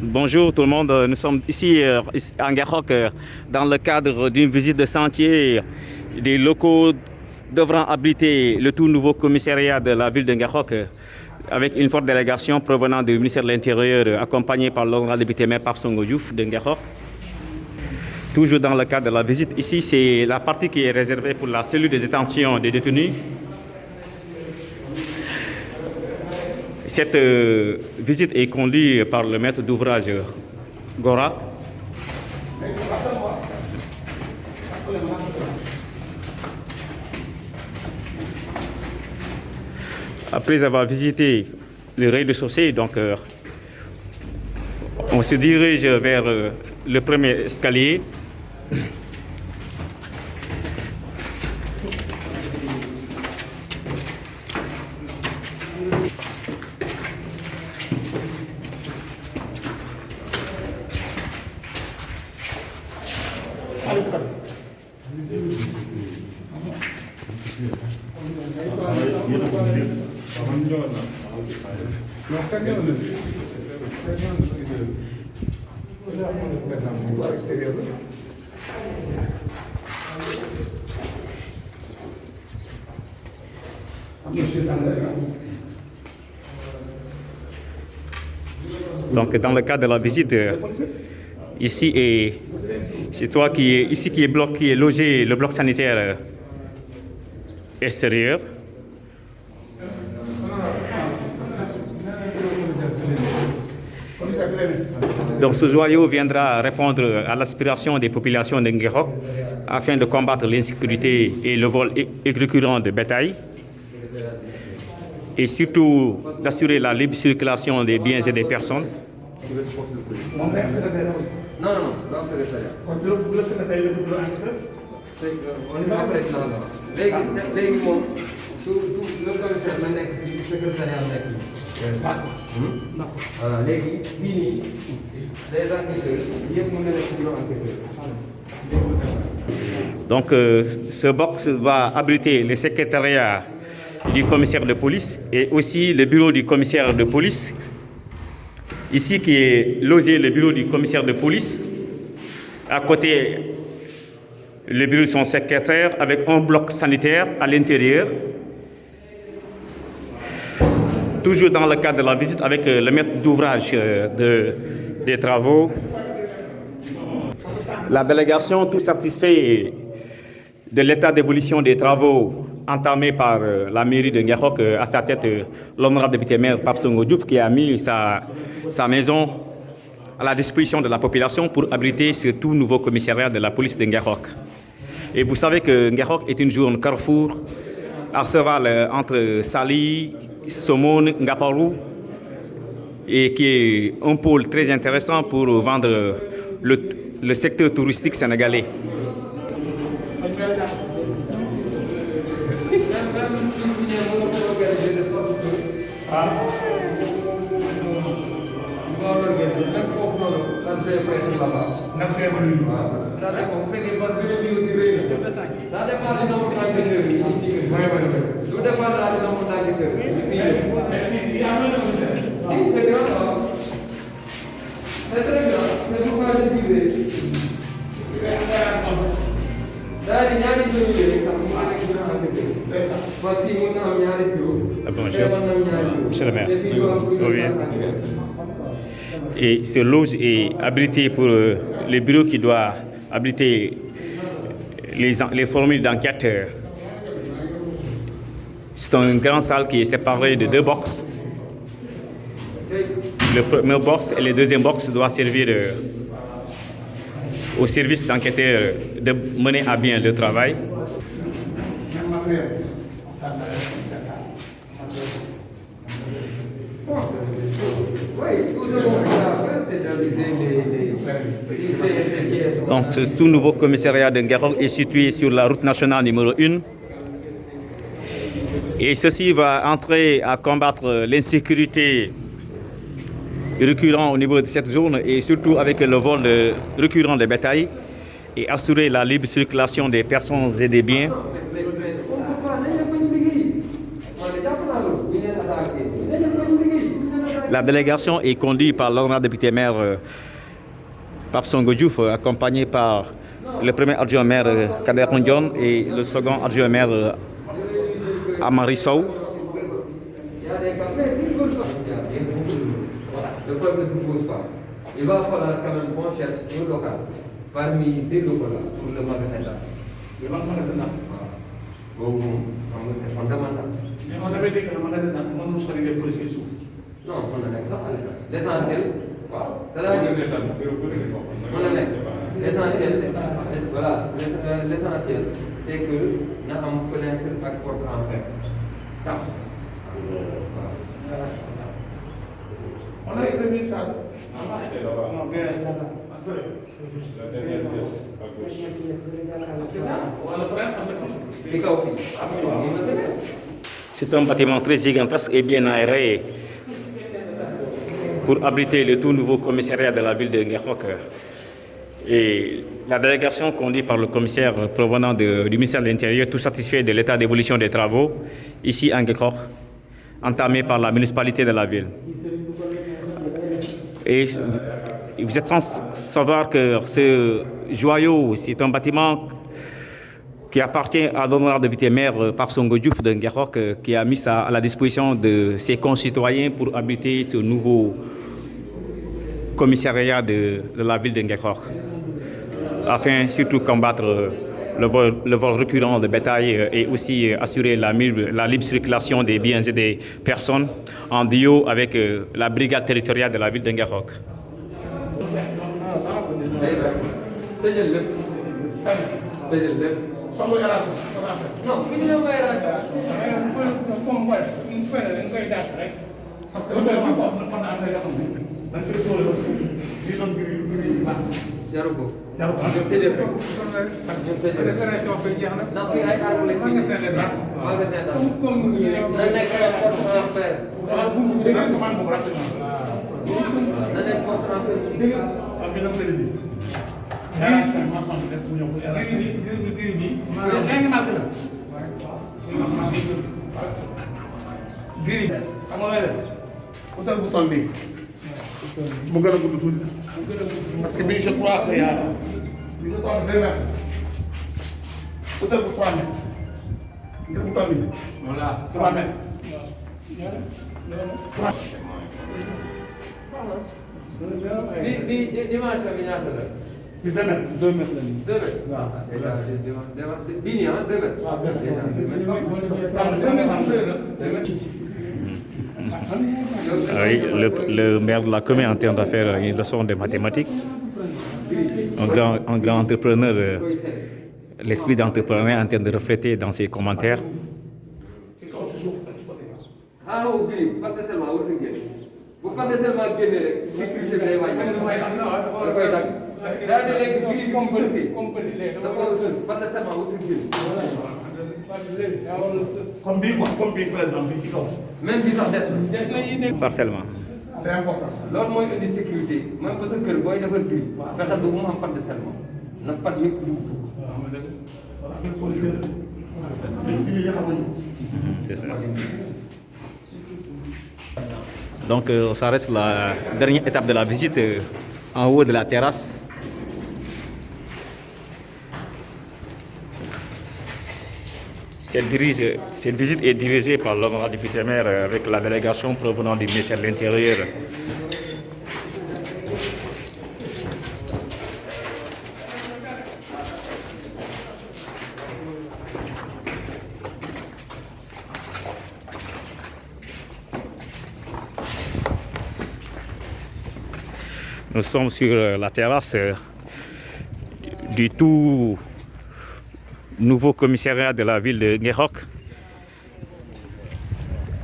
Bonjour tout le monde. Nous sommes ici à Ngahok dans le cadre d'une visite de chantier des locaux devant abriter le tout nouveau commissariat de la ville de Ngahok avec une forte délégation provenant du ministère de l'Intérieur accompagnée par l'honorable député maire Pape Songo Diouf de Ngahok. Toujours dans le cadre de la visite, ici c'est la partie qui est réservée pour la cellule de détention des détenus. Cette visite est conduite par le maître d'ouvrage Gora. Après avoir visité le rez-de-chaussée, on se dirige vers le premier escalier. Donc, dans le cadre de la visite, ici c'est toi qui est logé le bloc sanitaire extérieur. Donc ce joyau viendra répondre à l'aspiration des populations de Ngahok afin de combattre l'insécurité et le vol récurrent de bétail et surtout d'assurer la libre circulation des biens et des personnes. Donc ce box va abriter le secrétariat du commissaire de police et aussi le bureau du commissaire de police. Ici qui est logé le bureau du commissaire de police. À côté, le bureau de son secrétaire avec un bloc sanitaire à l'intérieur. Toujours dans le cadre de la visite avec le maître d'ouvrage des travaux. La délégation, tout satisfait de l'état d'évolution des travaux entamés par la mairie de Ngahok, à sa tête l'honorable député maire Pape Songo Diouf, qui a mis sa maison à la disposition de la population pour abriter ce tout nouveau commissariat de la police de Ngahok. Et vous savez que Ngahok est une zone carrefour à cheval entre Sali, Somone, Ngaparou, et qui est un pôle très intéressant pour vendre le secteur touristique sénégalais. Monsieur le maire, ça va bien. Et ce loge est abrité pour le bureau qui doit abriter les formules d'enquête. C'est une grande salle qui est séparée de deux box. Le premier box et le deuxième box doivent servir au service d'enquêteurs de mener à bien le travail. Donc, ce tout nouveau commissariat de Ngahok est situé sur la route nationale numéro 1. Et ceci va entrer à combattre l'insécurité récurrente au niveau de cette zone et surtout avec le vol récurrent de bétail et assurer la libre circulation des personnes et des biens. La délégation est conduite par l'honorable député maire Pape Songo Diouf, accompagné par le premier adjoint maire Kader Kondion et le second adjoint maire Amari Sow. Le peuple ne se pose pas. Il va falloir quand même qu'on cherche un local parmi ces locaux-là pour le magasin là. Le magasin là. Bon, c'est fondamental. Mais on avait dit que le magasin là, on nous serait les policiers sous. Non, on en a ça. L'essentiel, c'est la l'essentiel, voilà, l'essentiel, c'est que nous avons fenêtre à porte en fer. On avait prévu ça. C'est ça? On va le faire avec C'est un bâtiment très gigantesque et bien aéré pour abriter le tout nouveau commissariat de la ville de Nguerhok. Et la délégation conduite par le commissaire provenant du ministère de l'Intérieur, tout satisfait de l'état d'évolution des travaux ici à Nguerhok, entamés par la municipalité de la ville. Et vous êtes sans savoir que ce joyau, c'est un bâtiment qui appartient à l'honorable député maire Pape Songo Diouf de Nguerhok, qui a mis ça à la disposition de ses concitoyens pour habiter ce nouveau commissariat de la ville de Nguerhok, afin surtout combattre le vol récurrent de bétail et aussi assurer la libre circulation des biens et des personnes en duo avec la brigade territoriale de la ville de Nguerhok. Non, jaru ko. jaru ko. ñoom tëjee ko. ñoom tëjee ko. référation bi jeex na. ndax fii ay armes lañ fi. magasin la daal. magasin daal. na nekk porte en fer. dëgg commande boobu rapidement. na nekk porte en fer. dëgg. waaw bi nag tëjee bi. giri maçon bi def mu ñëw giri nii. yaa ngi màgg la. giri. xam nga looy def. utal bu toll nii. mu gën a gudd tuuti. parce que bii je crois que yaa bii je crois que 2 mètres. utal bu 3 mètres. ngir bu toll nii. voilà 3 mètres. dimension bi ñaata la. bi 2 mètres. 2 mètres la nii. 2 mètres. waaw bii nii ah 2 mètres. waaw 2 mètres. Oui, le maire de la commune est en train de faire une leçon de mathématiques. Un grand entrepreneur, l'esprit d'entrepreneur est en train de refléter dans ses commentaires. ah oui gris parce que seulement war na génn bu parce que seulement génnee rek sécurité bi day wàññi. da koy dagg. daa ne léegi gris bi dafa war a sës parce que seulement war na génn. comme bii quoi comme bii par exemple bii ci kaw. même bii sax des na. Partiellement. c'est important. loolu mooy indi sécurité même ba sa kër booy defar gris fexe ba mu am pat de serment na pat yëpp dugg. C'est ça. Donc ça reste la dernière étape de la visite en haut de la terrasse. Cette visite est dirigée par l'honorable député maire avec la délégation provenant du ministère de l'Intérieur. Nous sommes sur la terrasse du tout nouveau commissariat de la ville de Nguerhok.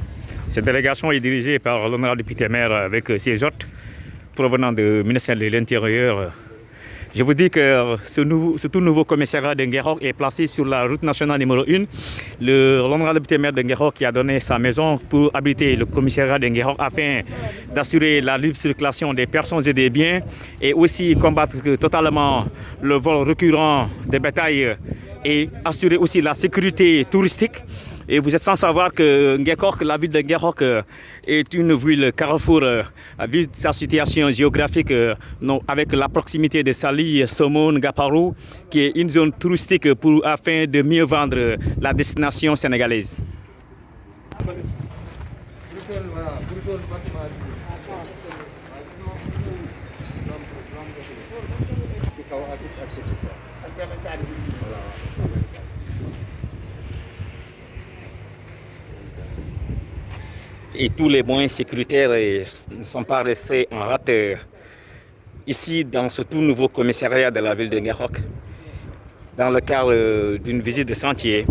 Cette délégation est dirigée par l'honorable député maire avec ses hôtes provenant du ministère de l'Intérieur. Je vous dis que ce tout nouveau commissariat de Nguerhok est placé sur la route nationale numéro 1. L'honorable député maire de Nguerhok qui a donné sa maison pour habiter le commissariat de Nguerhok afin d'assurer la libre circulation des personnes et des biens et aussi combattre totalement le vol récurrent des bétails et assurer aussi la sécurité touristique. Et vous êtes sans savoir que Ngekok, la ville de Ngekok est une ville carrefour, vu sa situation géographique avec la proximité de Saly, Somone, Gaparou, qui est une zone touristique afin de mieux vendre la destination sénégalaise. Et tous les moyens sécuritaires ne sont pas restés en rate ici dans ce tout nouveau commissariat de la ville de Ngekok, dans le cadre d'une visite de chantier.